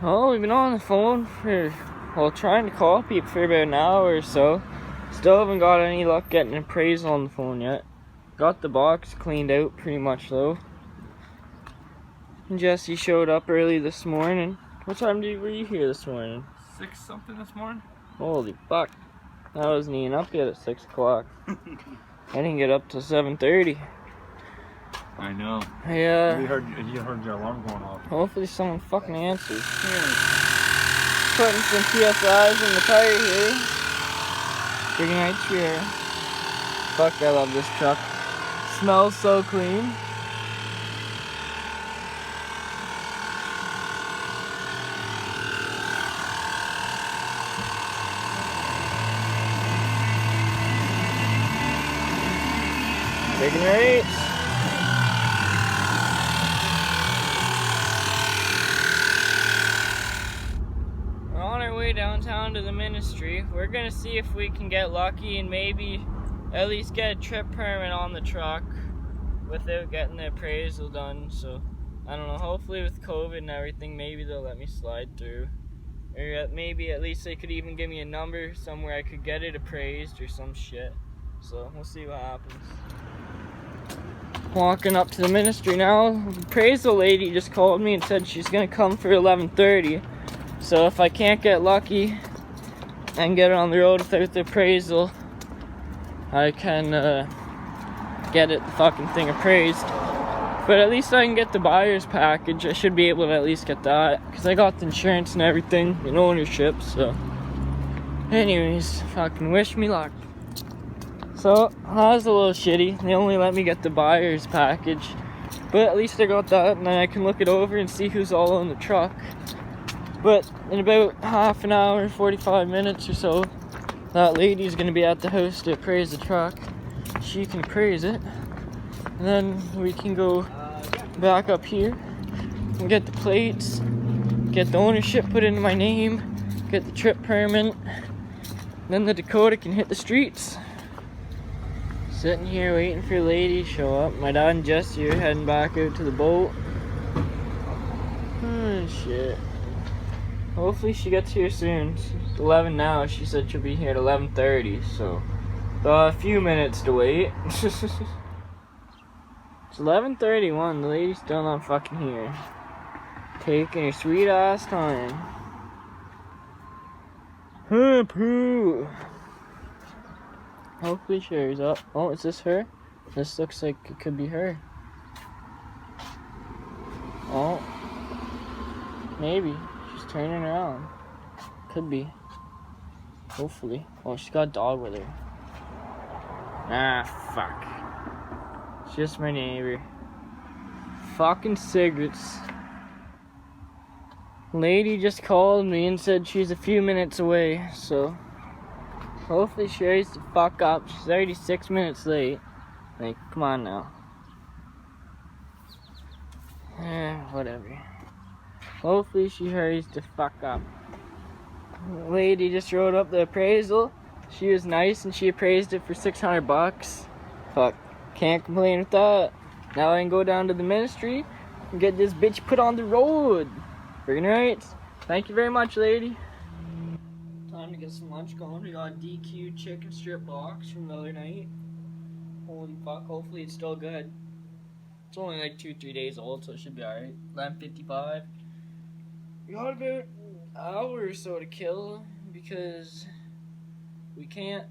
Oh, we've been on the phone for, well, trying to call people for about an hour or so. Still haven't got any luck getting an appraisal on the phone yet. Got the box cleaned out pretty much though. Jesse showed up early this morning. What time were you here this morning? 6 something this morning. Holy fuck. I wasn't even up yet at 6 o'clock. I didn't get up till 7:30. I know. Yeah. You heard your alarm going off. Hopefully someone fucking answers. Putting some PSIs in the tire here. Big night here. Fuck, I love this truck. Smells so clean. Taking rates. We're on our way downtown to the ministry. We're gonna see if we can get lucky and maybe at least get a trip permit on the truck without getting the appraisal done. So I don't know, hopefully with COVID and everything, maybe they'll let me slide through. Or maybe at least they could even give me a number somewhere I could get it appraised or some shit. So we'll see what happens. Walking up to the ministry now. The appraisal lady just called me and said she's gonna come for 11:30. So if I can't get lucky and get it on the road without the appraisal, I can get the fucking thing appraised. But at least I can get the buyer's package. I should be able to at least get that, because I got the insurance and everything, and ownership, so. Anyways, fucking wish me luck. So, that was a little shitty. They only let me get the buyer's package. But at least I got that, and then I can look it over and see who's all in the truck. But in about half an hour, 45 minutes or so, that lady's gonna be at the house to appraise the truck. She can appraise it. And then we can go back up here and get the plates, get the ownership put into my name, get the trip permit. Then the Dakota can hit the streets. Sitting here waiting for a lady to show up. My dad and Jesse are heading back out to the boat. Oh shit. Hopefully she gets here soon. It's 11 now. She said she'll be here at 11:30, so a few minutes to wait. It's 11:31. The lady's still not fucking here. Taking her sweet ass time. Poo. Hopefully she hurries up. Oh, is this her? This looks like it could be her. Oh. Maybe. She's turning around. Could be. Hopefully. Oh, she's got a dog with her. Ah, fuck. It's just my neighbor. Fucking cigarettes. Lady just called me and said she's a few minutes away, so hopefully she hurries the fuck up. She's already 6 minutes late. Like, come on now. Whatever. Hopefully she hurries the fuck up. The lady just wrote up the appraisal. She was nice and she appraised it for $600. Fuck. Can't complain with that. Now I can go down to the ministry and get this bitch put on the road. Friggin' right. Thank you very much, lady. Time to get some lunch going. We got a DQ chicken strip box from the other night. Holy fuck, hopefully it's still good. It's only like 2-3 days old, so it should be alright. 11:55. We got about an hour or so to kill because we can't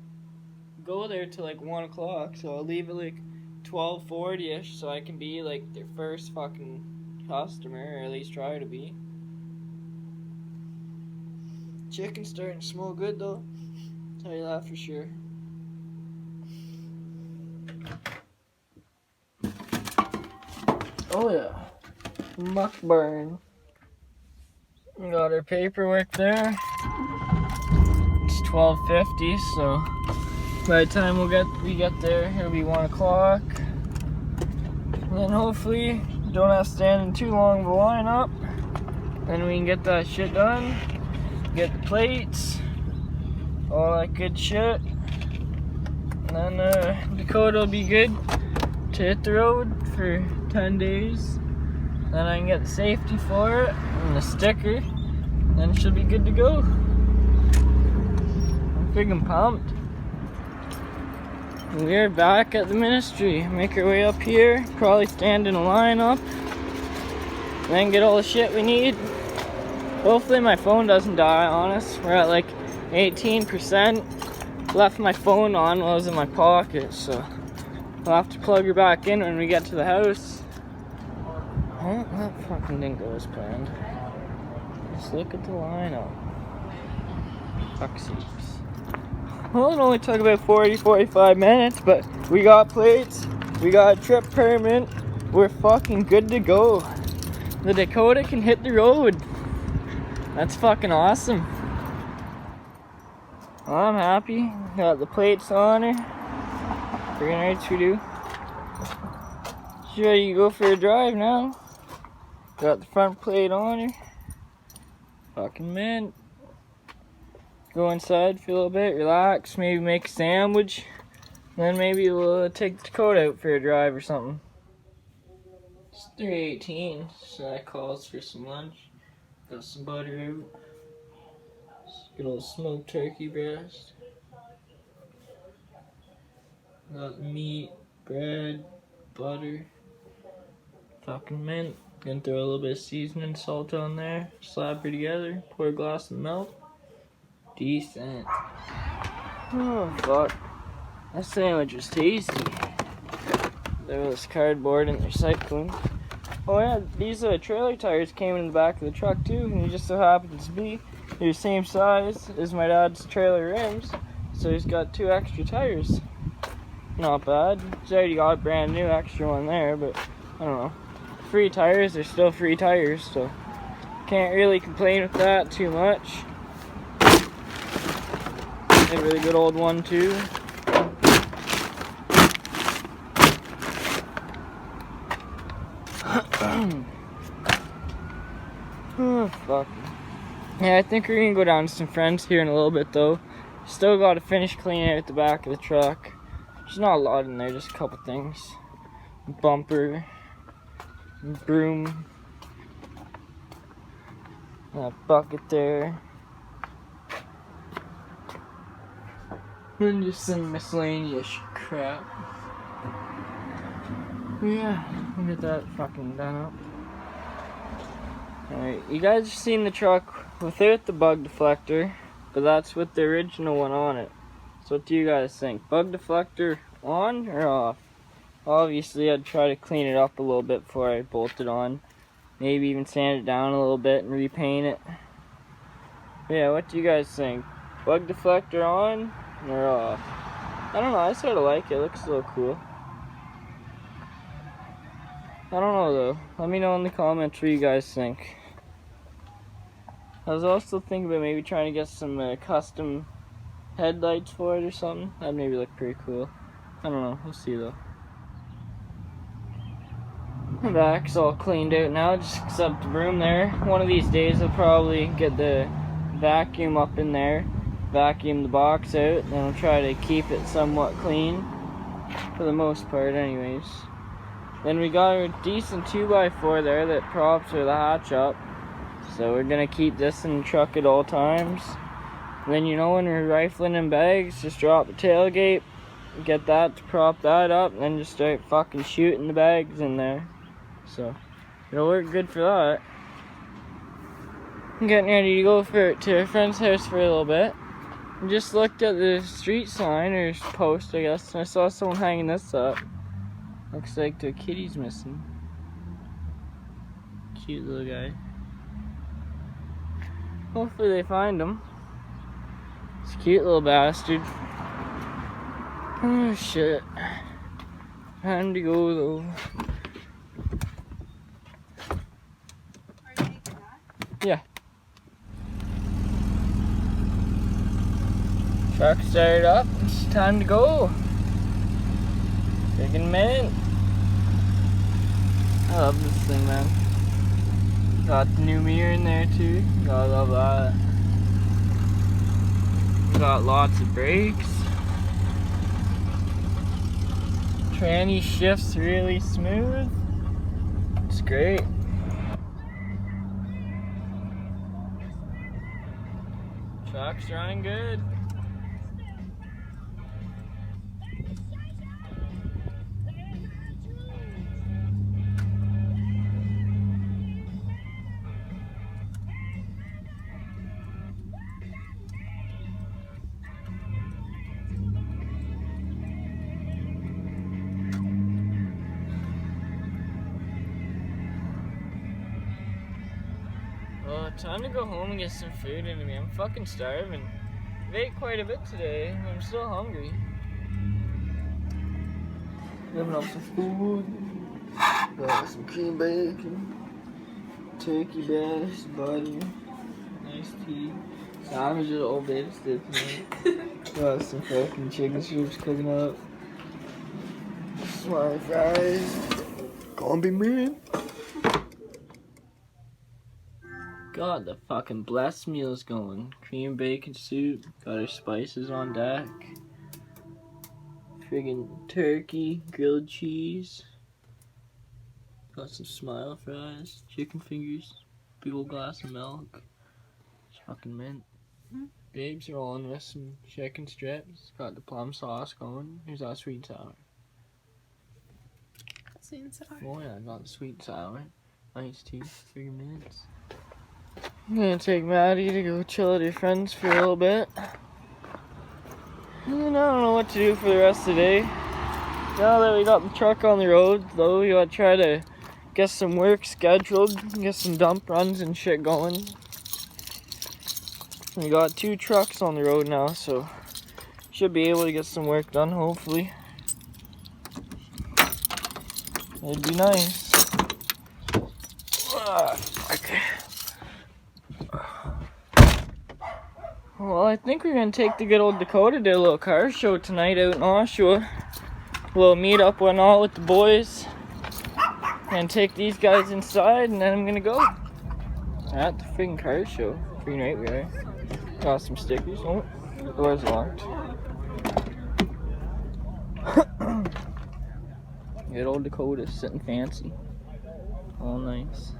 go there till like 1 o'clock, so I'll leave it like 12:40ish so I can be like their first fucking customer, or at least try to be. Chicken's starting to smell good though, I'll tell you that for sure. Oh yeah, mukbang. We got our paperwork there. It's 12:50, so by the time we get there, it'll be 1 o'clock. And then hopefully don't have to stand in too long of a lineup. Then we can get that shit done. Get the plates, all that good shit. And then Dakota will be good to hit the road for 10 days. Then I can get the safety for it and the sticker. then it should be good to go. I'm freaking pumped. We're back at the ministry. Make our way up here, probably stand in a line up, then get all the shit we need. Hopefully my phone doesn't die on us. We're at like 18%. Left my phone on while it was in my pocket, so I'll have to plug her back in when we get to the house. Oh, that fucking didn't go as planned. Just look at the lineup. Fuck sakes. Well, it only took about 40-45 minutes, but we got plates, we got a trip permit, we're fucking good to go. The Dakota can hit the road. That's fucking awesome. Well, I'm happy. Got the plates on her. Freaking ready to do. She's ready to go for a drive now. Got the front plate on her. Fucking mint. Go inside for a little bit, relax, maybe make a sandwich. Then maybe we'll take Dakota out for a drive or something. It's 3:18, so that calls for some lunch. Got some butter out. Good old smoked turkey breast. Got meat, bread, butter, fucking mint. Gonna throw a little bit of seasoning salt on there, slap her together, pour a glass of milk. Decent. Oh fuck. That sandwich was tasty. There was cardboard and recycling. Oh yeah, these trailer tires came in the back of the truck too, and he just so happens to be the same size as my dad's trailer rims, so he's got 2 extra tires. Not bad. He's already got a brand new extra one there, but I don't know. Free tires are still free tires, so can't really complain with that too much. A really good old one too. Oh fuck. Yeah, I think we're gonna go down to some friends here in a little bit though. Still gotta finish cleaning out the back of the truck. There's not a lot in there, just a couple things. Bumper, broom, that bucket there. And just some miscellaneous crap. Yeah, we'll get that fucking done up. Alright, you guys have seen the truck without the bug deflector, but that's with the original one on it. So what do you guys think? Bug deflector on or off? Obviously I'd try to clean it up a little bit before I bolt it on. Maybe even sand it down a little bit and repaint it. But yeah, what do you guys think? Bug deflector on or off? I don't know, I sort of like it. It looks a little cool. I don't know though. Let me know in the comments what you guys think. I was also thinking about maybe trying to get some custom headlights for it or something. That'd maybe look pretty cool. I don't know. We'll see though. The back's all cleaned out now, just except the broom there. One of these days I'll probably get the vacuum up in there, vacuum the box out, and I'll try to keep it somewhat clean. For the most part anyways. Then we got a decent 2x4 there that props for the hatch up. So we're gonna keep this in the truck at all times. And then, you know, when we're rifling in bags, just drop the tailgate, get that to prop that up, and then just start fucking shooting the bags in there. So it'll work good for that. I'm getting ready to go to a friend's house for a little bit. I just looked at the street sign, or post I guess, and I saw someone hanging this up. Looks like the kitty's missing. Cute little guy. Hopefully they find him. It's a cute little bastard. Oh shit. Time to go though. Are you taking that? Yeah. Truck started up. It's time to go. Friggin' mint. I love this thing, man. Got the new mirror in there too. Gotta love that. Got lots of brakes. Tranny shifts really smooth. It's great. Truck's running good. Well, time to go home and get some food into me. I'm fucking starving. I've ate quite a bit today. I'm still hungry. Living up some food. Got some cream bacon, turkey breast, butter, nice tea. Sandwich is all bit stiff tonight. Got some fucking chicken strips cooking up. Smart fries. Combi man. God, the fucking blessed meal's going. Cream bacon soup, got our spices on deck. Friggin' turkey, grilled cheese. Got some smile fries, chicken fingers, big old glass of milk. It's fucking mint. Babes are on with some chicken strips. Got the plum sauce going. Here's that sweet and sour. Sweet and sour. Oh yeah, I got the sweet and sour. Iced tea, friggin' mints. I'm gonna take Maddie to go chill at her friends for a little bit. And I don't know what to do for the rest of the day. Now that we got the truck on the road, though, we gotta try to get some work scheduled, get some dump runs and shit going. We got 2 trucks on the road now, so should be able to get some work done, hopefully. It'd be nice. Okay. Well, I think we're gonna take the good old Dakota to a little car show tonight out in Oshawa. A little meet up and all with the boys. And take these guys inside, and then I'm gonna go. At the freaking car show. Freaking right we are. Got some stickers. Oh, the door's locked. Good old Dakota sitting fancy. All nice.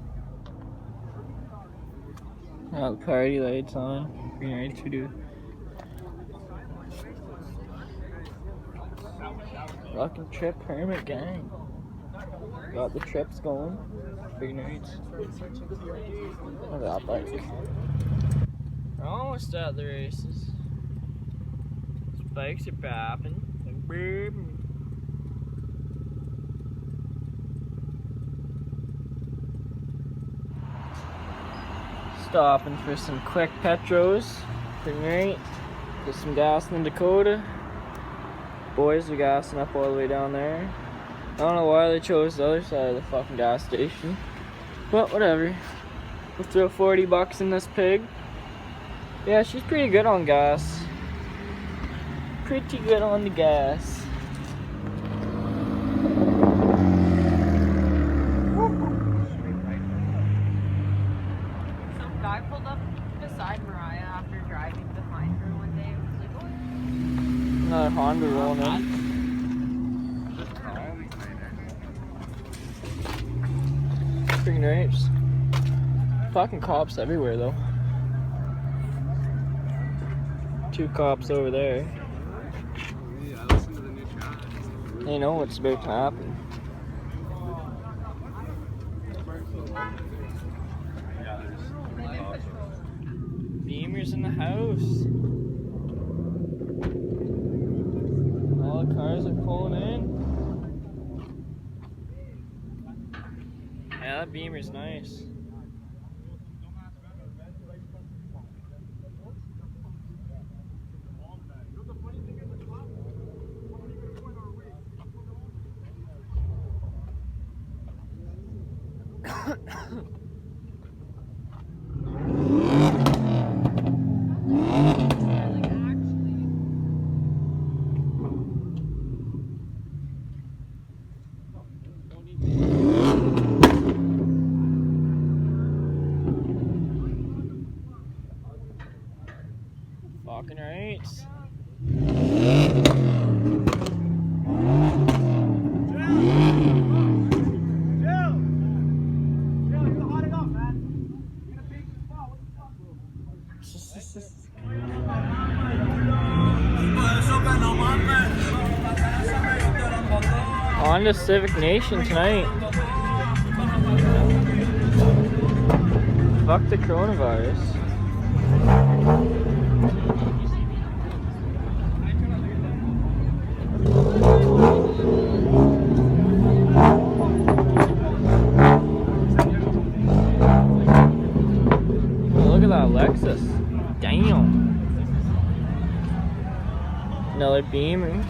Got the party lights on. Pretty right to do. Rockin' trip permit gang. Got the trips going. Pretty nice. Look at that bike. We're almost at the races. These bikes are bopping. Stopping for some quick petros. Pretty right. Get some gas in the Dakota. Boys are gassing up all the way down there. I don't know why they chose the other side of the fucking gas station. But whatever. We'll throw 40 bucks in this pig. Yeah, she's pretty good on gas. Pretty good on the gas. Some guy pulled up beside Mariah after driving behind her one day. It was like, Another Honda rolling in. Freaking rapes. Fucking cops everywhere though. 2 cops over there. They know what's about to happen. Beamer's in the house. All the cars are pulling in. Yeah, that Beamer's nice. Fucking right. Honda Civic Nation tonight. Fuck the coronavirus. Look at that Lexus. Damn. Another Beamer.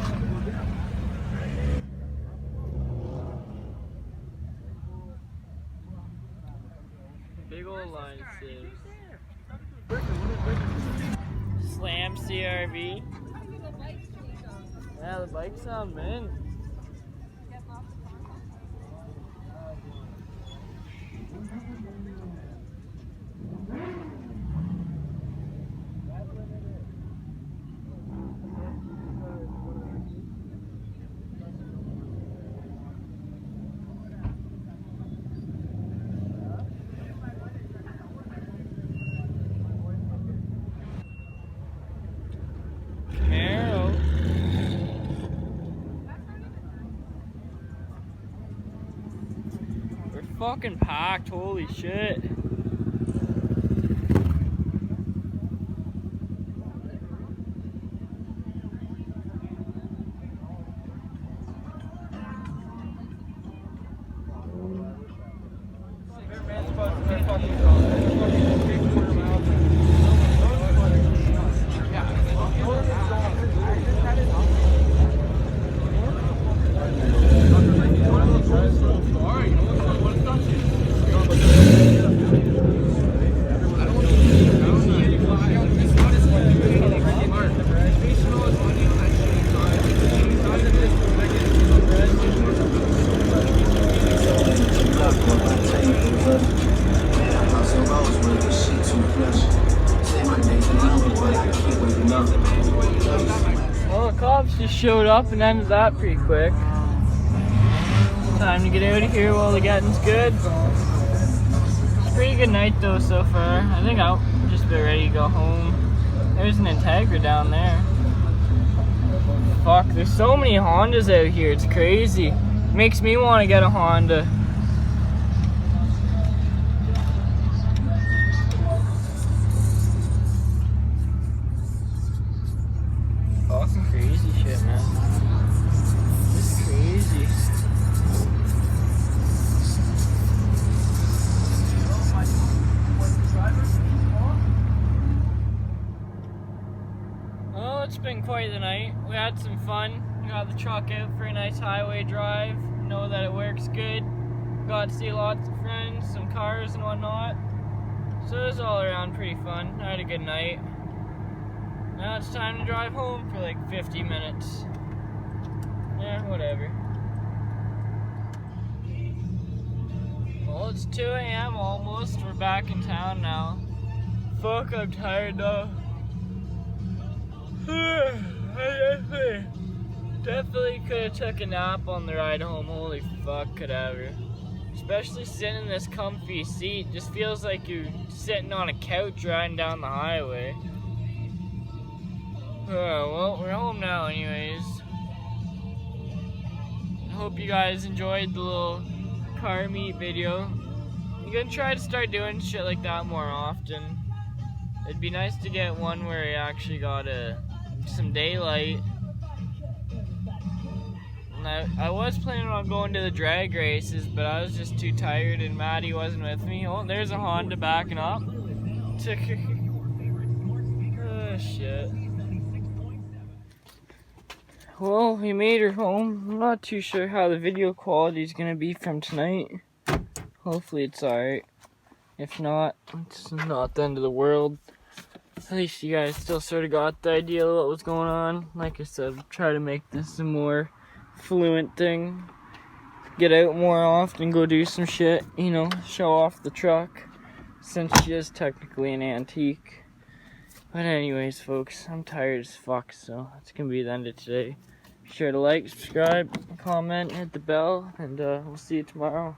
Big old line sieves. Slam CRV. Yeah, the bike's on mint. We're fucking packed, holy shit. Well, the cops just showed up and ended that pretty quick. Time to get out of here while the getting's good. It's a pretty good night though so far. I think I'll just be ready to go home. There's an Integra down there. Fuck, there's so many Hondas out here, it's crazy. Makes me want to get a Honda. Fucking crazy shit, man. It's crazy. Well, it's been quite the night. We had some fun. We got the truck out for a nice highway drive. Know that it works good. Got to see lots of friends, some cars and whatnot. So it was all around pretty fun. I had a good night. Now it's time to drive home for like 50 minutes. Yeah, whatever. Well, it's 2 a.m. almost. We're back in town now. Fuck, I'm tired though. I definitely could have took a nap on the ride home. Holy fuck, could ever. Especially sitting in this comfy seat. Just feels like you're sitting on a couch riding down the highway. Well, we're home now anyways. I hope you guys enjoyed the little car meet video. I'm gonna try to start doing shit like that more often. It'd be nice to get one where I actually got some daylight. And I was planning on going to the drag races, but I was just too tired and Maddie wasn't with me. Oh, there's a Honda backing up. Oh, shit. Well, we made her home. I'm not too sure how the video quality is gonna be from tonight. Hopefully it's alright. If not, it's not the end of the world. At least you guys still sort of got the idea of what was going on. Like I said, try to make this a more fluent thing. Get out more often, go do some shit, you know, show off the truck. Since she is technically an antique. But anyways, folks, I'm tired as fuck, so that's gonna be the end of today. Be sure to like, subscribe, comment, hit the bell, and we'll see you tomorrow.